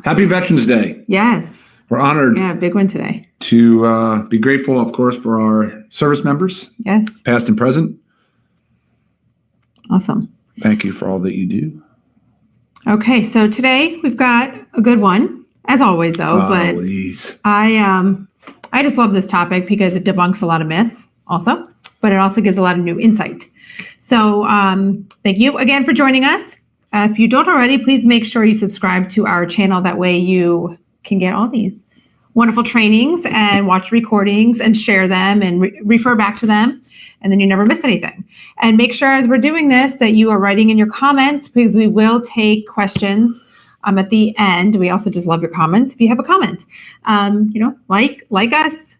Happy Veterans Day. Yes. We're honored. Yeah, big one today. To be grateful, of course, for our service members. Yes. Past and present. Awesome. Thank you for all that you do. Okay, so today we've got a good one, as always, though. Always. But I just love this topic because it debunks a lot of myths, also, but it also gives a lot of new insight. So thank you again for joining us. If you don't already, please make sure you subscribe to our channel. That way you can get all these wonderful trainings and watch recordings and share them and refer back to them. And then you never miss anything. And make sure as we're doing this that you are writing in your comments, because we will take questions at the end. We also just love your comments. If you have a comment, like us.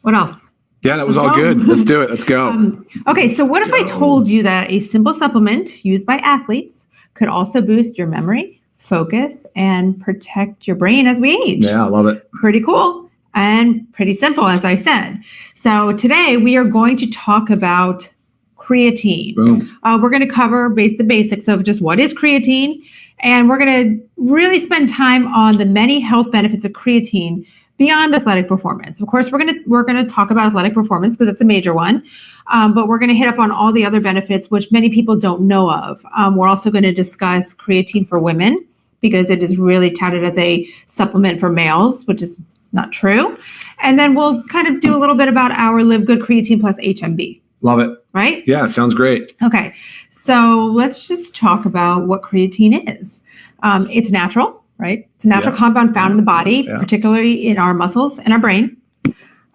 What else? Yeah, that was all good. Let's do it. Let's go. Okay, so what if I told you that a simple supplement used by athletes could also boost your memory, focus, and protect your brain as we age? Yeah, I love it. Pretty cool and pretty simple, as I said. So today we are going to talk about creatine. Boom. We're going to cover the basics of just what is creatine, and we're going to really spend time on the many health benefits of creatine beyond athletic performance. Of course, we're going to talk about athletic performance because it's a major one, but we're going to hit up on all the other benefits which many people don't know of. We're also going to discuss creatine for women because it is really touted as a supplement for males, which is not true. And then we'll kind of do a little bit about our Live Good Creatine plus HMB. Love it. Right? Yeah, sounds great. Okay, so let's just talk about what creatine is. It's natural. Right? It's a natural compound found in the body, particularly in our muscles and our brain.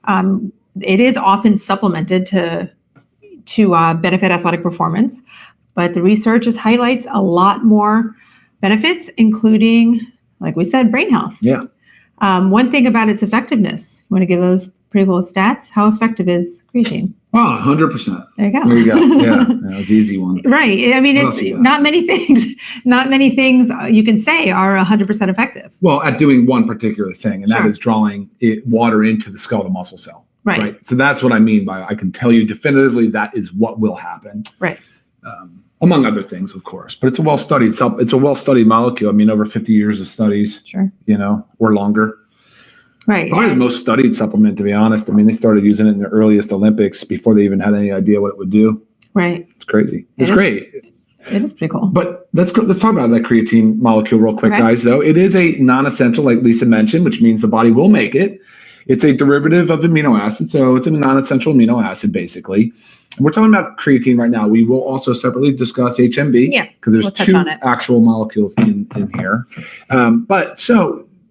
It is often supplemented to benefit athletic performance, but the research just highlights a lot more benefits, including, like we said, brain health. Yeah. One thing about its effectiveness, you want to give those pretty cool stats? How effective is creatine? Oh, 100%. There you go. There you go. Yeah, that was an easy one. Right. I mean, it's not many things you can say are 100% effective. Well, at doing one particular thing, and that is drawing water into the skeletal muscle cell. Right. So that's what I mean by I can tell you definitively that is what will happen. Right. Among other things, of course. But it's a well-studied molecule. I mean, over 50 years of studies. Sure. Or longer. Right. Probably the most studied supplement, to be honest. I mean, they started using it in the earliest Olympics before they even had any idea what it would do. Right. It's crazy. It's great. It is pretty cool. But let's talk about that creatine molecule real quick, guys, though. It is a non-essential, like Lisa mentioned, which means the body will make it. It's a derivative of amino acid, so it's a non-essential amino acid, basically. And we're talking about creatine right now. We will also separately discuss HMB because there's two actual molecules in here.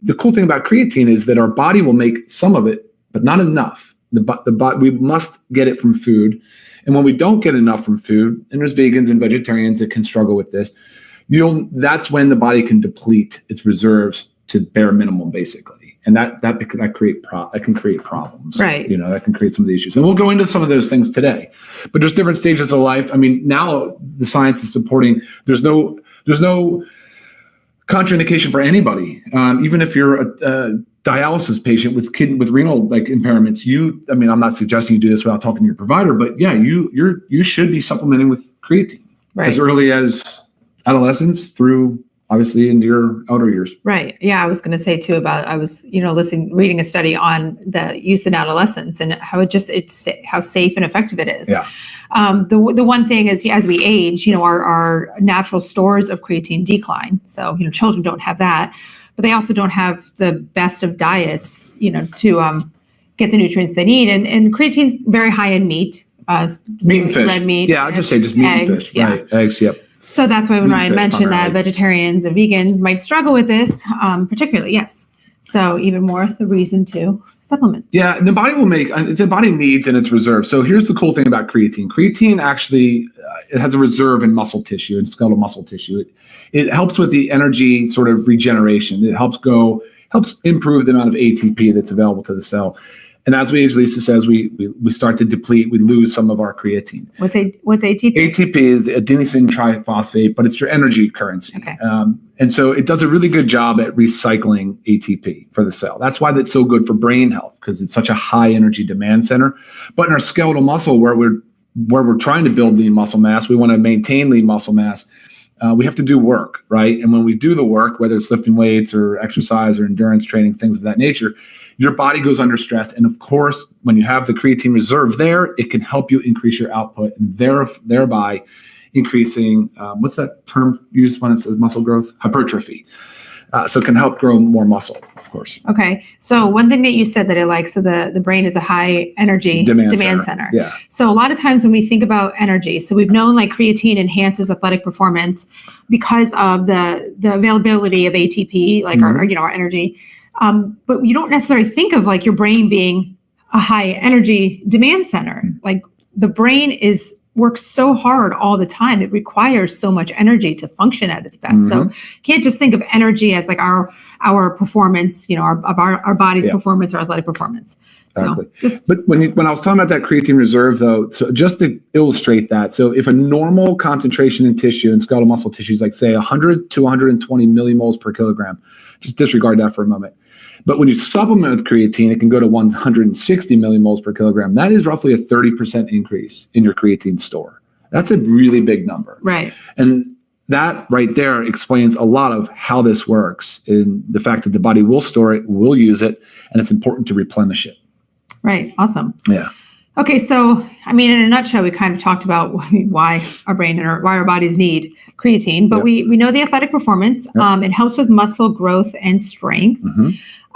The cool thing about creatine is that our body will make some of it, but not enough. We must get it from food. And when we don't get enough from food, and there's vegans and vegetarians that can struggle with this, that's when the body can deplete its reserves to bare minimum, basically. And that can create problems. Right. That can create some of the issues. And we'll go into some of those things today. But there's different stages of life. I mean, now the science is supporting there's no contraindication for anybody, even if you're a dialysis patient with renal impairments. I'm not suggesting you do this without talking to your provider, but you should be supplementing with creatine as early as adolescence through obviously into your elder years. Right. Yeah, I was going to say too I was reading a study on the use in adolescence and how how safe and effective it is. Yeah. The one thing is as we age, our natural stores of creatine decline. So, children don't have that, but they also don't have the best of diets, to get the nutrients they need. And creatine's very high in meat. Meat and fish. Red meat. Yeah, I'll just say just meat eggs, and fish. Yeah. Right. Eggs, yep. So that's why when Ryan mentioned that vegetarians and vegans might struggle with this, particularly, yes. So even more the reason to supplement. Yeah, the body needs in its reserve. So here's the cool thing about creatine. Creatine actually it has a reserve in muscle tissue and skeletal muscle tissue. It helps with the energy sort of regeneration. It helps improve the amount of ATP that's available to the cell. And as Lisa says, we start to deplete, we lose some of our creatine. What's ATP? ATP is adenosine triphosphate, but it's your energy currency. Okay. And so it does a really good job at recycling ATP for the cell. That's why that's so good for brain health, because it's such a high energy demand center. But in our skeletal muscle, where we're trying to build lean muscle mass, we want to maintain lean muscle mass. we have to do work, right? And when we do the work, whether it's lifting weights or exercise or endurance training, things of that nature, your body goes under stress. And of course, when you have the creatine reserve there, it can help you increase your output and thereby increasing, what's that term used when it says muscle growth? Hypertrophy. So it can help grow more muscle, of course. Okay. So one thing that you said that I like, so the brain is a high energy demand center. Yeah. So a lot of times when we think about energy, so we've known like creatine enhances athletic performance because of the availability of ATP, like our energy. But you don't necessarily think of like your brain being a high energy demand center. Like the brain works so hard all the time. It requires so much energy to function at its best. So you can't just think of energy as like our performance, our body's performance or athletic performance. Exactly. But when I was talking about that creatine reserve, though, so just to illustrate that, so if a normal concentration in tissue and skeletal muscle tissue is like, say, 100 to 120 millimoles per kilogram, just disregard that for a moment. But when you supplement with creatine, it can go to 160 millimoles per kilogram. That is roughly a 30% increase in your creatine store. That's a really big number. Right. And that right there explains a lot of how this works, in the fact that the body will store it, will use it, and it's important to replenish it. Right. Awesome. Yeah. Okay. So, I mean, in a nutshell, we kind of talked about why our brain and why our bodies need creatine, but we know the athletic performance. It helps with muscle growth and strength.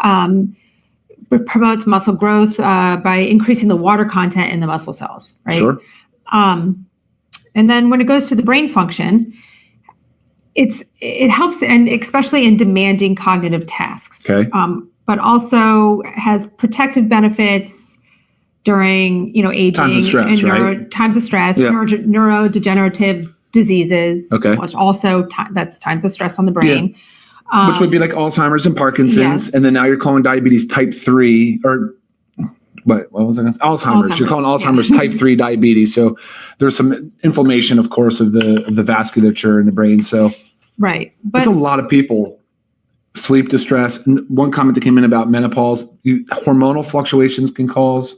It promotes muscle growth by increasing the water content in the muscle cells, right? Sure. And then when it goes to the brain function, it helps, and especially in demanding cognitive tasks. Okay. But also has protective benefits during, aging, times of stress, right? Times of stress, neurodegenerative diseases, which also that's times of stress on the brain. Which would be like Alzheimer's and Parkinson's, and then now you're calling diabetes type 3, or what was I going to say? Alzheimer's. You're calling Alzheimer's type 3 diabetes. So there's some inflammation, of course, of the vasculature in the brain. So but it's a lot of people. Sleep distress. And one comment that came in about menopause, hormonal fluctuations can cause.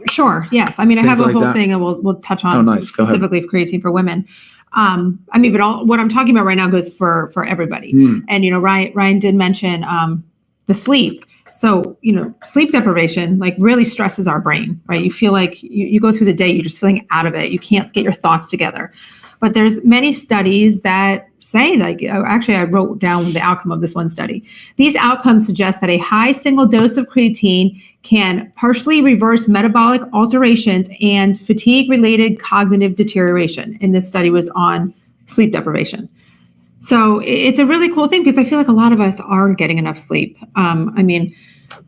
Sure. Yes. I mean, I have a whole thing, and we'll touch on specifically creatine for women. But what I'm talking about right now goes for everybody. And, Ryan did mention the sleep. So, sleep deprivation like really stresses our brain, right? You feel like you go through the day, you're just feeling out of it. You can't get your thoughts together. But there's many studies that say, like, actually, I wrote down the outcome of this one study. These outcomes suggest that a high single dose of creatine can partially reverse metabolic alterations and fatigue-related cognitive deterioration. And this study was on sleep deprivation. So it's a really cool thing, because I feel like a lot of us aren't getting enough sleep.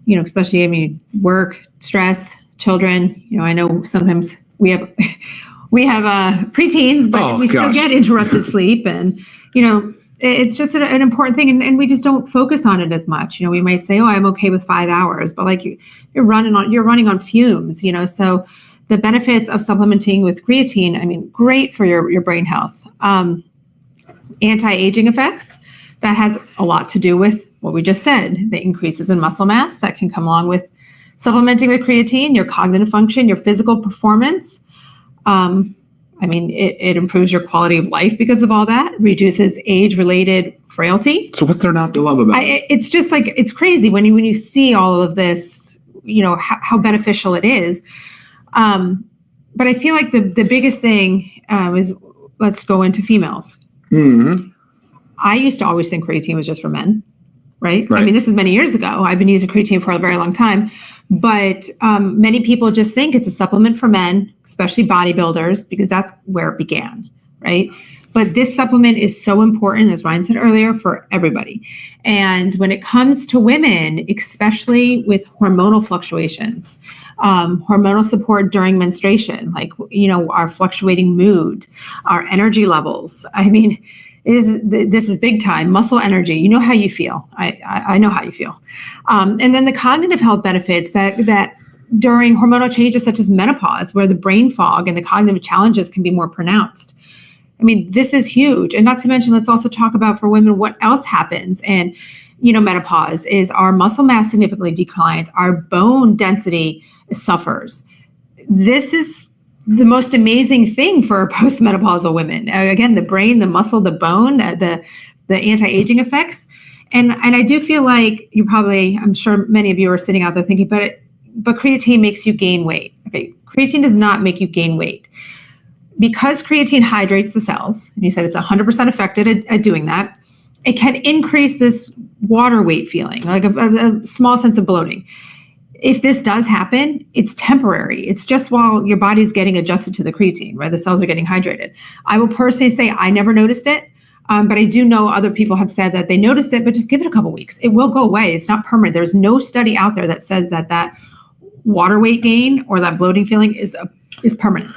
Especially, work, stress, children. I know sometimes we have preteens, but we still get interrupted sleep, and it's just an important thing, and we just don't focus on it as much. We might say, "Oh, I'm okay with 5 hours," but like you're running on fumes. So the benefits of supplementing with creatine, great for your brain health. Anti-aging effects, that has a lot to do with what we just said, the increases in muscle mass that can come along with supplementing with creatine, your cognitive function, your physical performance. It improves your quality of life because of all that, reduces age-related frailty. So what's there not to love about it? It's just like, it's crazy when you see all of this, how beneficial it is. But I feel like the biggest thing is, let's go into females. I used to always think creatine was just for men, right? This is many years ago. I've been using creatine for a very long time. But many people just think it's a supplement for men, especially bodybuilders, because that's where it began, right? But this supplement is so important, as Ryan said earlier, for everybody. And when it comes to women, especially with hormonal fluctuations, hormonal support during menstruation, like, our fluctuating mood, our energy levels. This is big time. Muscle energy. You know how you feel. I know how you feel. And then the cognitive health benefits that during hormonal changes such as menopause, where the brain fog and the cognitive challenges can be more pronounced. This is huge. And not to mention, let's also talk about for women what else happens. And, menopause is our muscle mass significantly declines. Our bone density suffers. This is the most amazing thing for postmenopausal women. Again, the brain, the muscle, the bone, the anti-aging effects. And I do feel like I'm sure many of you are sitting out there thinking, but creatine makes you gain weight. Okay, creatine does not make you gain weight. Because creatine hydrates the cells, and you said it's 100% effective at doing that, it can increase this water weight feeling, like a small sense of bloating. If this does happen, it's temporary. It's just while your body's getting adjusted to the creatine, right? The cells are getting hydrated. I will personally say I never noticed it, but I do know other people have said that they noticed it, but just give it a couple weeks. It will go away. It's not permanent. There's no study out there that says that water weight gain or that bloating feeling is permanent.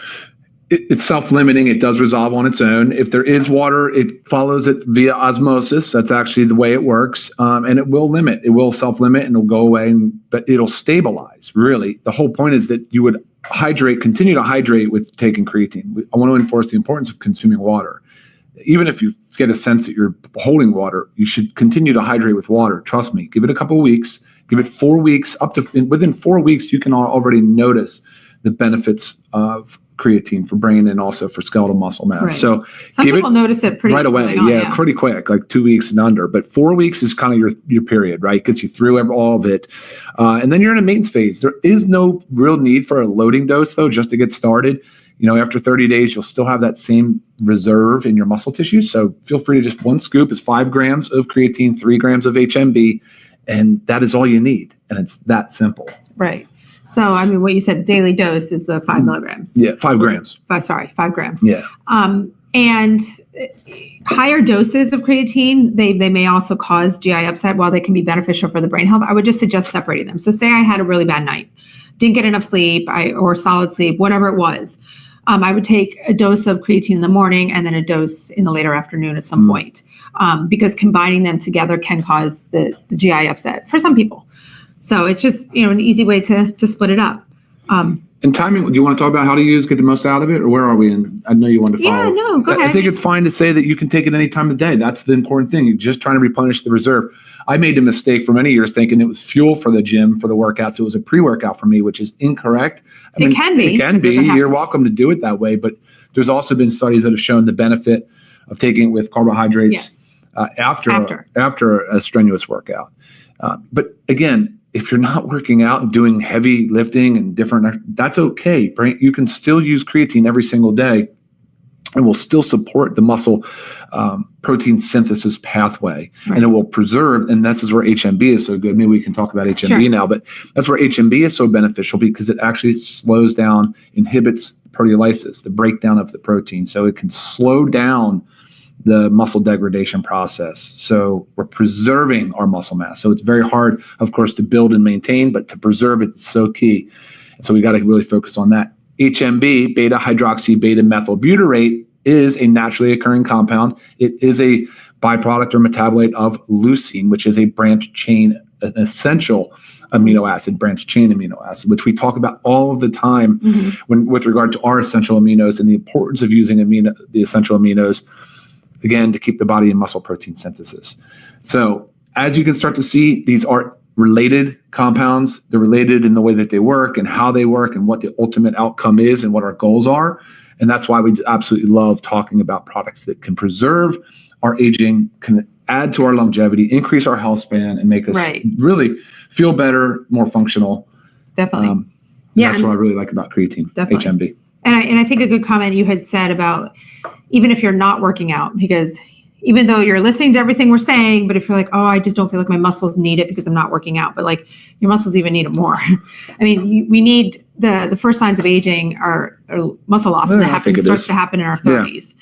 It's self-limiting. It does resolve on its own. If there is water, it follows it via osmosis. That's actually the way it works. And it will limit. It will self-limit and it'll go away, but it'll stabilize, really. The whole point is that you would continue to hydrate with taking creatine. I want to enforce the importance of consuming water. Even if you get a sense that you're holding water, you should continue to hydrate with water. Trust me. Give it a couple of weeks. Give it 4 weeks. Within 4 weeks, you can already notice the benefits of creatine for brain and also for skeletal muscle mass. Right. So some people notice it pretty right away. Pretty quick, like 2 weeks and under. But 4 weeks is kind of your period, right? Gets you through all of it. And then you're in a maintenance phase. There is no real need for a loading dose, though, just to get started. After 30 days, you'll still have that same reserve in your muscle tissue. So feel free to just, 1 scoop is 5 grams of creatine, 3 grams of HMB, and that is all you need. And it's that simple. Right. So, what you said, daily dose is the 5 milligrams. Yeah, 5 grams. 5 grams. Yeah. And higher doses of creatine, they may also cause GI upset. While they can be beneficial for the brain health, I would just suggest separating them. So say I had a really bad night, didn't get enough sleep, or solid sleep, whatever it was. I would take a dose of creatine in the morning and then a dose in the later afternoon at some point, because combining them together can cause the GI upset for some people. So it's just, an easy way to split it up. And timing, do you want to talk about how to get the most out of it, or where are we? And I know you want to follow. Yeah, no, go ahead. I think it's fine to say that you can take it any time of day. That's the important thing. You're just trying to replenish the reserve. I made a mistake for many years thinking it was fuel for the gym, for the workouts. It was a pre-workout for me, which is incorrect. It can be. It can be. You're welcome to do it that way. But there's also been studies that have shown the benefit of taking it with carbohydrates after a strenuous workout. But again, if you're not working out and doing heavy lifting and that's okay. You can still use creatine every single day and will still support the muscle protein synthesis pathway. Right. And it will preserve, and this is where HMB is so good. Maybe we can talk about HMB now, but that's where HMB is so beneficial because it actually slows down, inhibits proteolysis, the breakdown of the protein. So it can slow down the muscle degradation process. So we're preserving our muscle mass. So it's very hard, of course, to build and maintain, but to preserve it is so key. So we got to really focus on that. HMB, beta hydroxy beta methylbutyrate, is a naturally occurring compound. It is a byproduct or metabolite of leucine, which is a branched chain, an essential amino acid, branched chain amino acid, which we talk about all of the time with regard to our essential aminos and the importance of using the essential aminos, again, to keep the body in muscle protein synthesis. So as you can start to see, these are related compounds. They're related in the way that they work and how they work and what the ultimate outcome is and what our goals are. And that's why we absolutely love talking about products that can preserve our aging, can add to our longevity, increase our health span, and make us really feel better, more functional. Definitely. That's what I really like about creatine, HMB. And I think a good comment you had said about even if you're not working out, because even though you're listening to everything we're saying, but if you're like, oh, I just don't feel like my muscles need it because I'm not working out, but like your muscles even need it more. I mean, we need the first signs of aging are muscle loss, and that starts to happen in our 30s.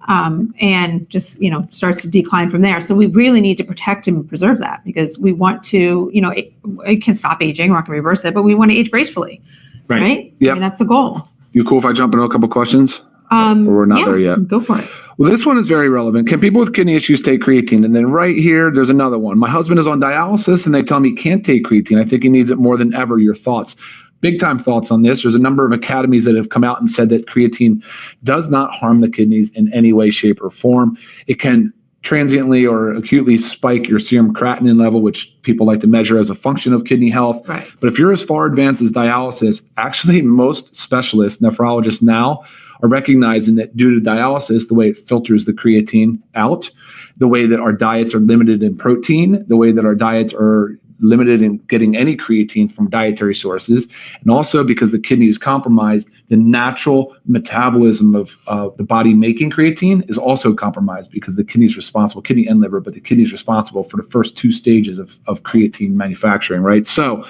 And just, starts to decline from there. So we really need to protect and preserve that because we want to, it can stop aging, we're not going to reverse it, but we want to age gracefully, right? Yeah. I mean, that's the goal. You cool if I jump into a couple questions? Or we're not there yet? Go for it. Well, this one is very relevant. Can people with kidney issues take creatine? And then right here, there's another one. My husband is on dialysis and they tell me he can't take creatine. I think he needs it more than ever. Your thoughts? Big time thoughts on this. There's a number of academies that have come out and said that creatine does not harm the kidneys in any way, shape, or form. It can transiently or acutely spike your serum creatinine level, which people like to measure as a function of kidney health. Right. But if you're as far advanced as dialysis, actually most specialists, nephrologists now, are recognizing that due to dialysis, the way it filters the creatine out, the way that our diets are limited in protein, the way that our diets are limited in getting any creatine from dietary sources, and also because the kidney is compromised, the natural metabolism of the body making creatine is also compromised because the kidney is responsible, kidney and liver, but the kidney is responsible for the first 2 stages of creatine manufacturing, right? So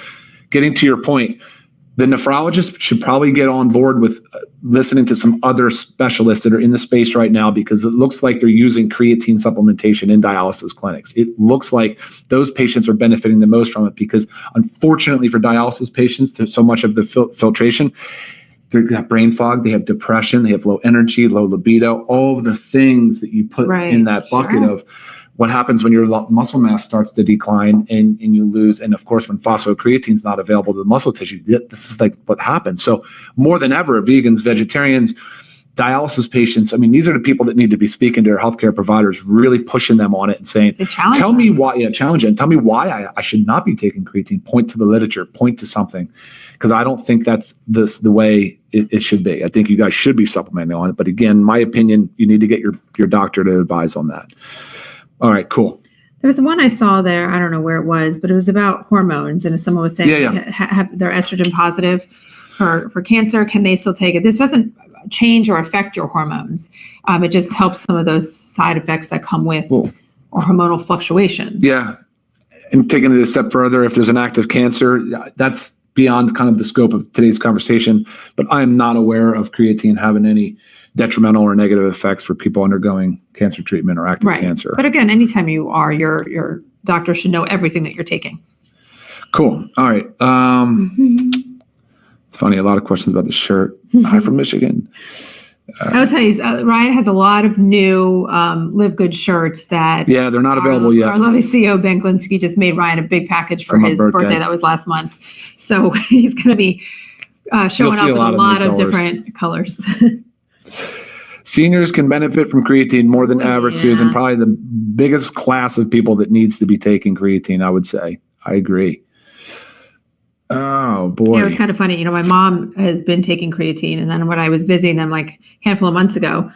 getting to your point, the nephrologist should probably get on board with listening to some other specialists that are in the space right now, because it looks like they're using creatine supplementation in dialysis clinics. It looks like those patients are benefiting the most from it because, unfortunately for dialysis patients, there's so much of the filtration. They've got brain fog, they have depression, they have low energy, low libido, all of the things that you put in that bucket of what happens when your muscle mass starts to decline and you lose. And of course, when phosphocreatine is not available to the muscle tissue, this is like what happens. So more than ever, vegans, vegetarians, dialysis patients, I mean, these are the people that need to be speaking to their healthcare providers, really pushing them on it and saying, tell me why, challenge it, and tell me why I should not be taking creatine. Point to the literature, point to something, because I don't think that's the way it should be. I think you guys should be supplementing on it. But again, my opinion, you need to get your doctor to advise on that. All right, cool. There was the one I saw there, I don't know where it was, but it was about hormones. And if someone was saying they're estrogen positive for cancer, can they still take it? This doesn't change or affect your hormones. It just helps some of those side effects that come with or hormonal fluctuations. Yeah. And taking it a step further, if there's an active cancer, that's beyond kind of the scope of today's conversation. But I am not aware of creatine having any detrimental or negative effects for people undergoing cancer treatment or active cancer. But again, anytime you are, your doctor should know everything that you're taking. Cool. All right. It's funny, a lot of questions about the shirt. Hi from Michigan. I will tell you, Ryan has a lot of new LiveGood's shirts that they're not available yet. Our lovely CEO, Ben Glinsky, just made Ryan a big package for his birthday. That was last month. So he's going to be showing up in a lot of different colors. Seniors can benefit from creatine more than ever, Susan. Probably the biggest class of people that needs to be taking creatine, I would say. I agree. Oh, boy. Yeah, it was kind of funny. You know, my mom has been taking creatine, and then when I was visiting them like a handful of months ago,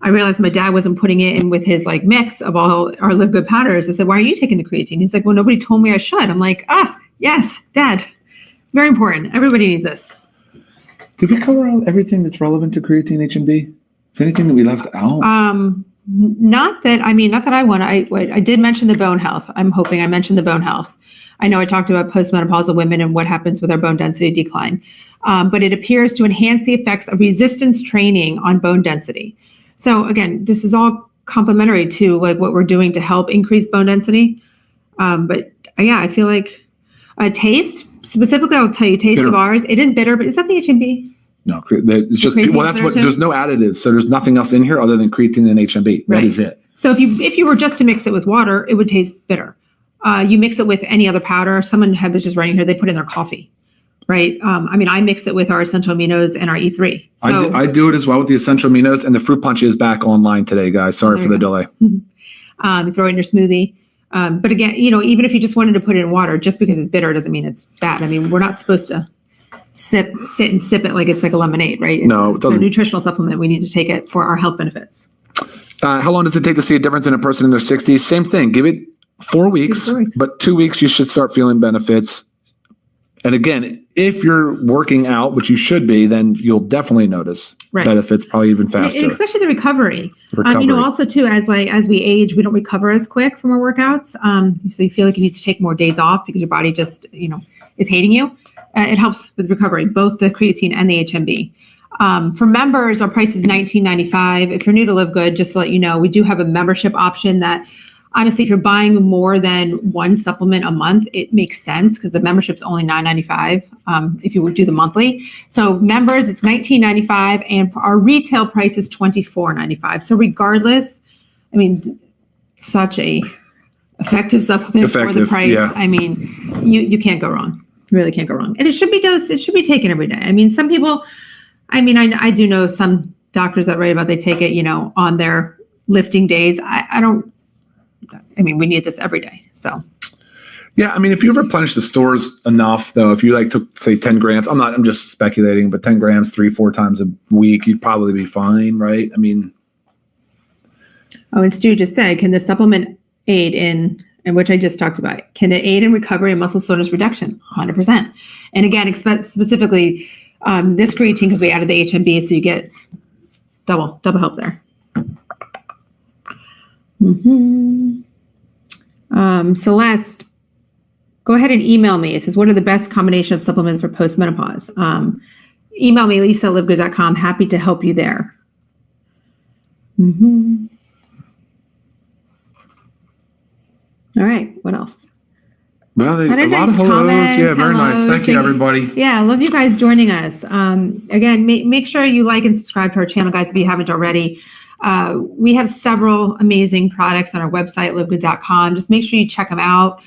I realized my dad wasn't putting it in with his like mix of all our LiveGood powders. I said, why are you taking the creatine? He's like, well, nobody told me I should. I'm like, yes, Dad. Very important. Everybody needs this. Did we cover everything that's relevant to creatine H&B? Is there anything that we left out? Not that I want to. I did mention the bone health. I'm hoping I mentioned the bone health. I know I talked about postmenopausal women and what happens with our bone density decline, but it appears to enhance the effects of resistance training on bone density. So again, this is all complementary to like what we're doing to help increase bone density. But I feel like taste specifically. I'll tell you, taste of ours. It is bitter, but is that the H&B? No, it's just that's what. There's no additives, so there's nothing else in here other than creatine and H&B. That is it. So if you were just to mix it with water, it would taste bitter. You mix it with any other powder. Someone was just writing here, they put in their coffee, right? I mix it with our essential aminos and our E3. So, I do it as well with the essential aminos, and the fruit punch is back online today, guys. Sorry for the delay. You throw it in your smoothie. But again, even if you just wanted to put it in water, just because it's bitter doesn't mean it's bad. We're not supposed to sit and sip it like it's like a lemonade, right? It's a nutritional supplement. We need to take it for our health benefits. How long does it take to see a difference in a person in their 60s? Same thing. Give it 4 weeks, but 2 weeks you should start feeling benefits. And again, if you're working out, which you should be, then you'll definitely notice benefits, probably even faster. And especially the recovery. Also too, as we age, we don't recover as quick from our workouts. So you feel like you need to take more days off because your body just, is hating you. It helps with recovery, both the creatine and the HMB. For members, our price is $19.95. If you're new to LiveGood, just to let you know, we do have a membership option that, honestly, if you're buying more than one supplement a month, it makes sense because the membership's only $9.95 if you would do the monthly. So members, it's $19.95, and our retail price is $24.95. So regardless, such a effective supplement for the price. Yeah. You can't go wrong. You really can't go wrong. And it should be dosed. It should be taken every day. Some people, I do know some doctors that write about they take it, on their lifting days. I don't I mean, we need this every day. So. Yeah, I mean, if you replenish the stores enough, though, if you like took, say, 10 grams, I'm just speculating, but 10 grams 3-4 times a week, you'd probably be fine, right? I mean. Oh, and Stu just said, can the supplement aid in, and which I just talked about, can it aid in recovery and muscle soreness reduction? 100%. And again, specifically this creatine, because we added the HMB, so you get double help there. Celeste, go ahead and email me. It says, what are the best combination of supplements for postmenopause? Email me, lisa@livegood.com. Happy to help you there. All right. What else? Well, a lot of hellos. Yeah, very nice. Thank you, everybody. Yeah, I love you guys joining us. Again, make sure you like and subscribe to our channel, guys, if you haven't already. We have several amazing products on our website, livegood.com. Just make sure you check them out.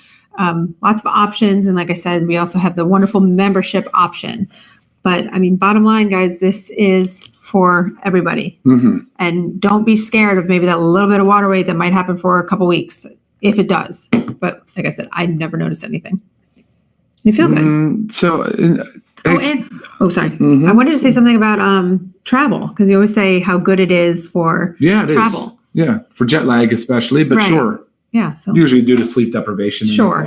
Lots of options. And like I said, we also have the wonderful membership option. But I mean, bottom line, guys, this is for everybody. And don't be scared of maybe that little bit of water weight that might happen for a couple weeks, if it does. But like I said, I never noticed anything. You feel good. Sorry. I wanted to say something about travel, because you always say how good it is for travel. Yeah, for jet lag especially, but sure. Yeah. So usually due to sleep deprivation. Sure.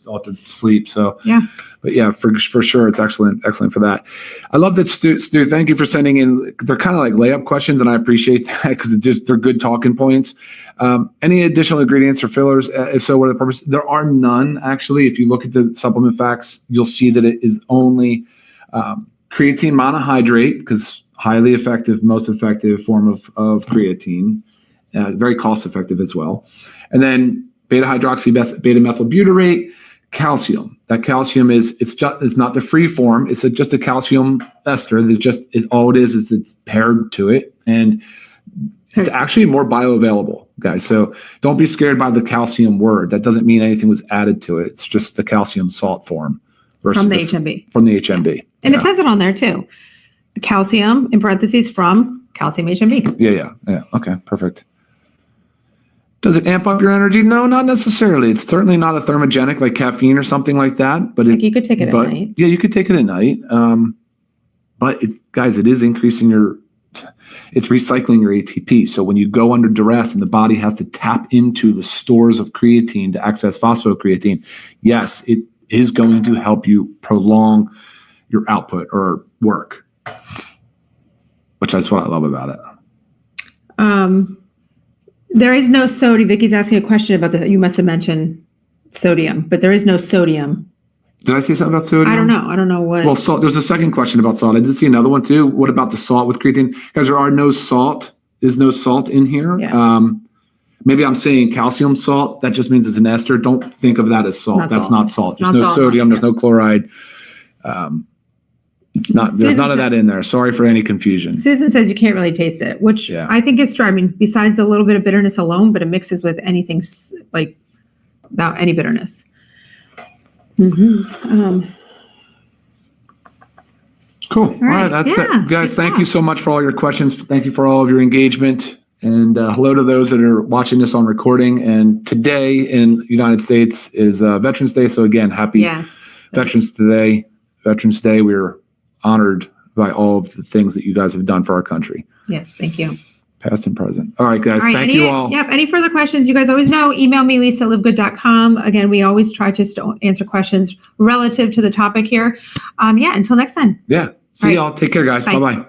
Altered sleep. So yeah. But yeah, for sure, it's excellent for that. I love that, Stu. Thank you for sending in. They're kind of like layup questions, and I appreciate that because they're good talking points. Any additional ingredients or fillers? If so, what are the purpose? There are none, actually. If you look at the supplement facts, you'll see that it is only creatine monohydrate, because highly effective, most effective form of creatine, very cost effective as well. And then beta hydroxy beta methylbutyrate, calcium. That calcium it's not the free form. It's just a calcium ester. All it is it's paired to it, and it's actually more bioavailable, guys. So don't be scared by the calcium word. That doesn't mean anything was added to it. It's just the calcium salt form versus from the HMB. From the HMB, yeah. And it says it on there too. The calcium in parentheses from calcium HMB. Yeah. Okay, perfect. Does it amp up your energy? No, not necessarily. It's certainly not a thermogenic like caffeine or something like that. But you could take it at night. Yeah, you could take it at night. But guys, it is increasing it's recycling your ATP. So when you go under duress and the body has to tap into the stores of creatine to access phosphocreatine, yes, it is going to help you prolong your output or work, which is what I love about it. There is no sodium. Vicky's asking a question about that. You must have mentioned sodium, but there is no sodium. Did I say something about sodium? I don't know what. Well, salt. There's a second question about salt. I did see another one too. What about the salt with creatine? Because there are no salt. There's no salt in here. Yeah. Maybe I'm saying calcium salt. That just means it's an ester. Don't think of that as salt. That's not salt. There's no sodium. There's no chloride. There's none of that in there. Sorry for any confusion. Susan says you can't really taste it, which I think is true. I mean, besides the little bit of bitterness alone, but it mixes with anything like without any bitterness. Cool. All right. That's it. Guys, thank you so much for all your questions. Thank you for all of your engagement. And hello to those that are watching this on recording. And today in the United States is Veterans Day. So again, happy Veterans Day. We're honored by all of the things that you guys have done for our country. Yes, thank you. Past and present. All right, guys. Thank you all. Yep. Any further questions? You guys always know, email me, lisa@livegood.com. Again, we always try to answer questions relative to the topic here. Until next time. Yeah. See y'all. Take care, guys. Bye-bye.